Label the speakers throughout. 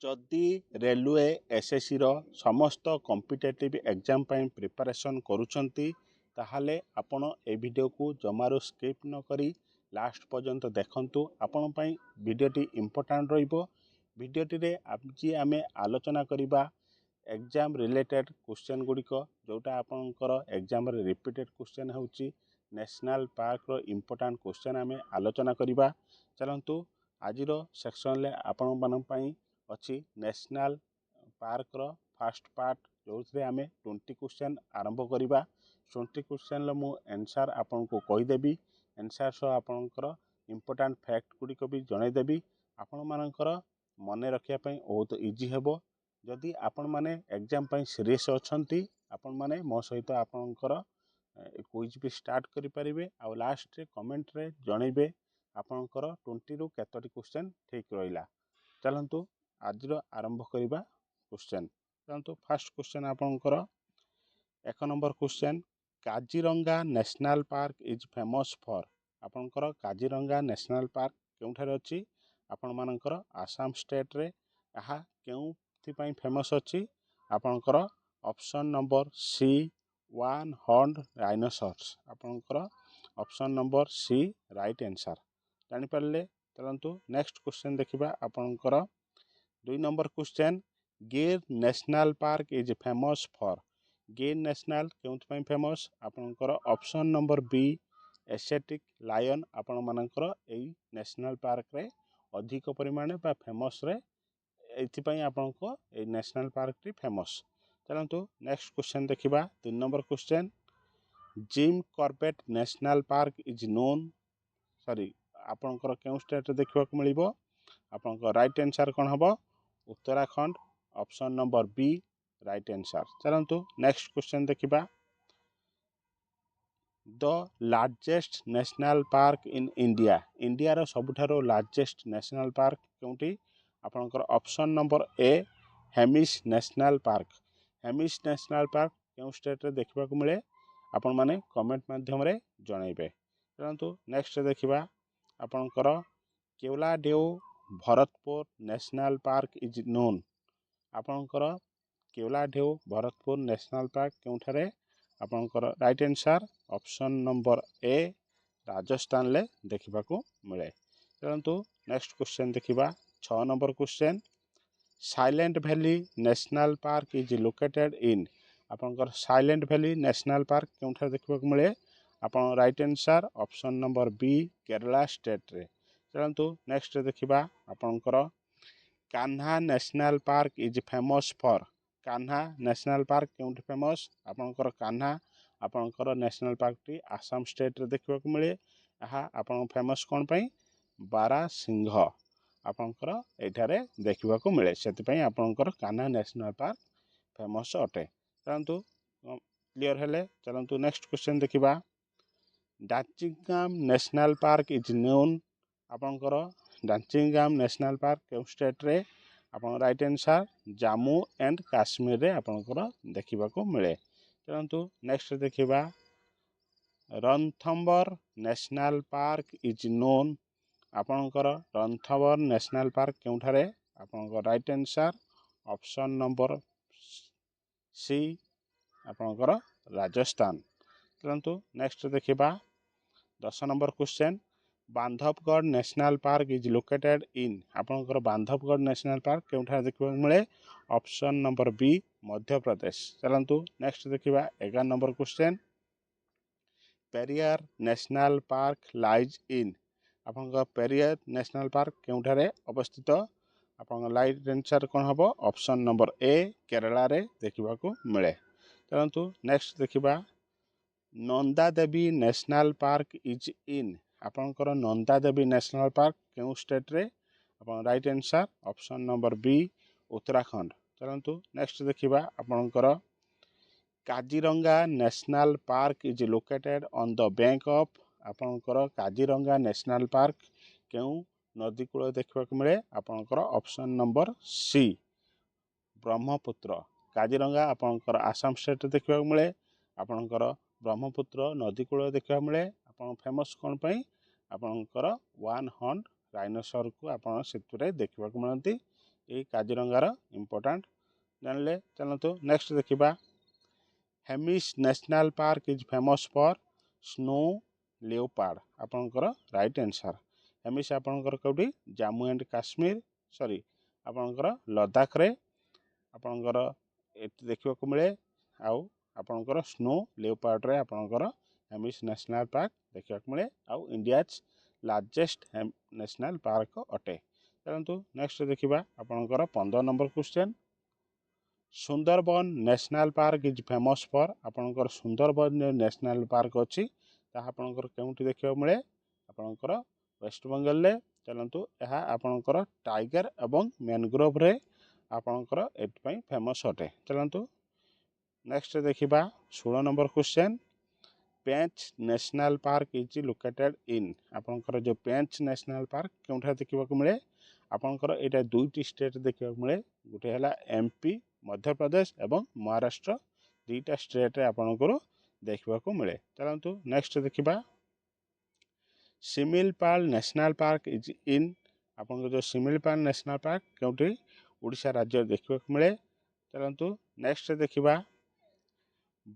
Speaker 1: जदि railway SSC रो समस्त competitive exam ପାଇଁ प्रिपरेशन करूछंती ताहाले आपण ए वीडियो को जमारो स्किप न करी लास्ट पर्यंत देखंतु आपण ପାଇଁ वीडियोटी इंपोर्टेंट रहिबो। वीडियोटी रे आज आमे आलोचना करिबा एग्जाम रिलेटेड क्वेश्चन गुड़िक जोटा आपणकर एग्जाम रे रिपीटेड क्वेश्चन होउची नेशनल पार्क रो इंपोर्टेंट क्वेश्चन आमे आलोचना करिबा। चलंतु आजिर सेक्शन ले आपण मन ପାଇଁ अच्छी national park row first part जो आम 20 क्वेश्चन आरंभ करवा। 20 क्वेश्चन मु आंसर आपन को कहीदेवी आंसर सह आपणकर इंपोर्टेंट फैक्ट गुड़िक भी जनईदेवी आपण मानकर मन रखिया बहुत इजी हेबो। जदि आपण माने एग्जाम ପାଇଁ सीरीयस अछंती आपण माने मो सहित आपणकर क्विज भी स्टार्ट करि परिबे आ लास्ट रे कमेंट रे जनइबे आपणकर 20 रु केतोटी क्वेश्चन ठीक रहिला। चलंतु आज आरंभ करवा क्वेश्चन। चलते फास्ट क्वेश्चन आपणकर 1 number question Kaziranga national park is famous for आपणकर काजीरंगा नेशनल पार्क केउठारे अछि आपण मानकर आसाम स्टेट रे आहा केउथि पई फेमस अछि आपणकर option number C one horn rhinoceros आपणकर option number C right answer जानि परले। चलंतु नेक्स्ट क्वेश्चन देखिबा आपणकर 2 number question Gir national park is famous for Gir national केउथि पई फेमस आपणकर option number B Asiatic lion आपण मानकर एई नेशनल पार्क रे अधिक परिमाण बा फेमस रे एथि पई आपनको एई नेशनल पार्क टी फेमस। चलंतु नेक्स्ट क्वेश्चन देखिबा 3 number question Jim Corbett national park is known sorry आपणकर केउ स्टेट देखिबा को मिलिबो आपणकर राइट आंसर कोन हबो Uttarakhand option number B right answer. चलंतु नेक्स्ट क्वेश्चन देखिबा the largest national park in India India रो सबुठारो लार्जेस्ट नेशनल पार्क केउटी आपणकर option number A Hemis national park Hemis national park केउ स्टेट रे देखिबा को मिले आपण माने कमेंट माध्यम रे जणाइबे। चलंतु नेक्स्ट देखिबा आपणकर Keoladeo Bharatpur national park is known आपणकर केवलादेव भरतपुर नेशनल पार्क केउठारे आपणकर right answer option number A Rajasthan ले देखिबा को मिले। चलंतु नेक्स्ट क्वेश्चन देखिबा 6 नंबर question silent valley national park is located in आपणकर साइलेंट वैली नेशनल पार्क केउठारे देखिबा को मिले आपण right answer option number B Kerala state रे। चलंतु नेक्स्ट देखिबा आपणकर Kanha national park is famous for Kanha national park केउठी famous आपणकर कान्हा आपणकर national park T Assam state रे देखिबा को मिले आहा आपण फेमस कोन पई बारा सिंह आपणकर एठारे देखिबा को मिले सेति पई आपणकर कान्हा नेशनल पार्क फेमस अटे। चलंतु क्लियर हेले। चलंतु नेक्स्ट क्वेश्चन देखिबा Dachigam national park is known आपणकर डाचिंगाम नेशनल पार्क केउ स्टेट रे आपण right answer Jammu and Kashmir रे आपणकर देखिबा को मिले। चलंतु नेक्स्ट देखिबा Ranthambore national park is known आपणकर रणथंबर नेशनल पार्क केउठारे आपणकर right answer option number C आपणकर राजस्थान। चलंतु नेक्स्ट देखिबा 10 नंबर question Bandhavgarh national park is located in आपणकर बांधवगढ़ नेशनल पार्क केउठा देखिबा मिले option number B Madhya Pradesh. चलंतु next देखिबा 11 number question Periyar national park lies in आपणकर पेरियार नेशनल पार्क केउठारे अवस्थित आपन राइट आंसर कोन हबो ऑप्शन नंबर ए केरला रे देखिबा को मिले। चलंतु नेक्स्ट देखिबा Nanda Devi national park is in आपणकर नंदा देवी नेशनल पार्क केउ स्टेट रे आपन right answer option number B Uttarakhand. चलंतु नेक्स्ट देखिबा आपणकर Kaziranga national park is located on the bank of आपणकर काजीरंगा नेशनल पार्क केउ नदी कूल देखिबा को मिले आपणकर option number C Brahmaputra Kaziranga आपणकर आसाम स्टेट देखिबा को मिले आपणकर ब्रह्मपुत्र नदी कूल देखिबा मिले आपण फेमस कोन पई आपणकर वन हॉर्न राइनोसर को आपण सेतुरे देखिबा को मिलंती ये काजीरंगार इम्पोर्टाट जानले। चलतु नेक्स्ट देखा Hemis national park is famous for snow leopard आपणकर राइट आंसर। हेमिस आपणकर कौटी जम्मू एंड काश्मीर सॉरी आपणकर लद्दाख रे आपणकर एटी देखा मिले आउ आपणकर स्नो लेओपार्ड रे आपणकर हेमिस नेशनल पार्क देखा मिले आउ इंडियाज लार्जेस्ट नेशनल पार्क अटे। चलतु नेक्स्ट देखा आपणकर 15 number question Sundarban national park is famous for आपणकर सुंदरबन नेशनल पार्क अच्छी आपणकर केउंटी देखा मिले आपणकर वेस्ट बेंगल रे। चलतु यह आपणकर टाइगर एवं मैनग्रोव रे आपणकर एथपाई फेमस अटे। चलतु नेक्स्ट देखा 16 number question Pench national park is located in आपणकर जो पेंच नेशनल पार्क केउठा देखा मिले आपणकर एटा दुईटी स्टेट देखा मिले गोटे है एमपी मध्य प्रदेश एवं महाराष्ट्र दुईटा स्टेट रे आपणकर देखा मिले। चलतु नेक्स्ट देखा Similipal national park is in आपन जो शिमिलपाल नेशनल पार्क केउठी ओडिशा राज्य देखा मिले। चलतु नेक्स्ट देखा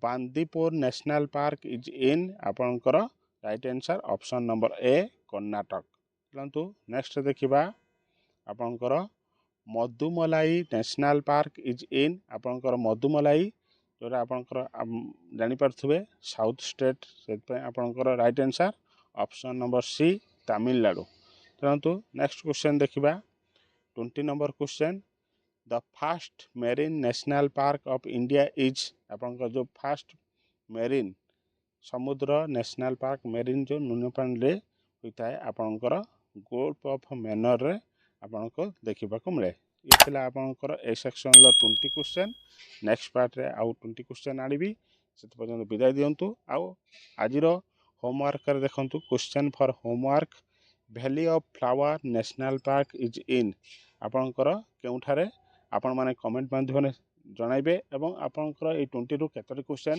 Speaker 1: Bandipur national park is in आपणकर right answer option number A Karnataka. चलतु नेक्स्ट देखा आपणकर Mudumalai national park is in आपणकर मधुमलाई जोरा आपणकर जानीपारे साउथ स्टेट से आपणकर right answer option number C Tamil Nadu. चलतु नेक्स्ट क्वेश्चन देखा 20 number question the first marine national park of India is आपणकर जो फास्ट मेरीन समुद्र नेशनल पार्क मेरीन जो नुन पानी रे होता है आपणकर गल्फ ऑफ मैनर रे आपनको देखा मिले। ये थिला आपणकर A section 20 question next part रे आउ 20 क्वेश्चन आनिबी से पर्यंत विदाय दियंतु। आउ आजिर होमवर्क रे देखंतु question for homework valley of flower national park is in आपणकर केउठारे आपण माने कमेंट माध्यम जनइबे एवं आपणकर ए 20 रु केतोटी क्वेश्चन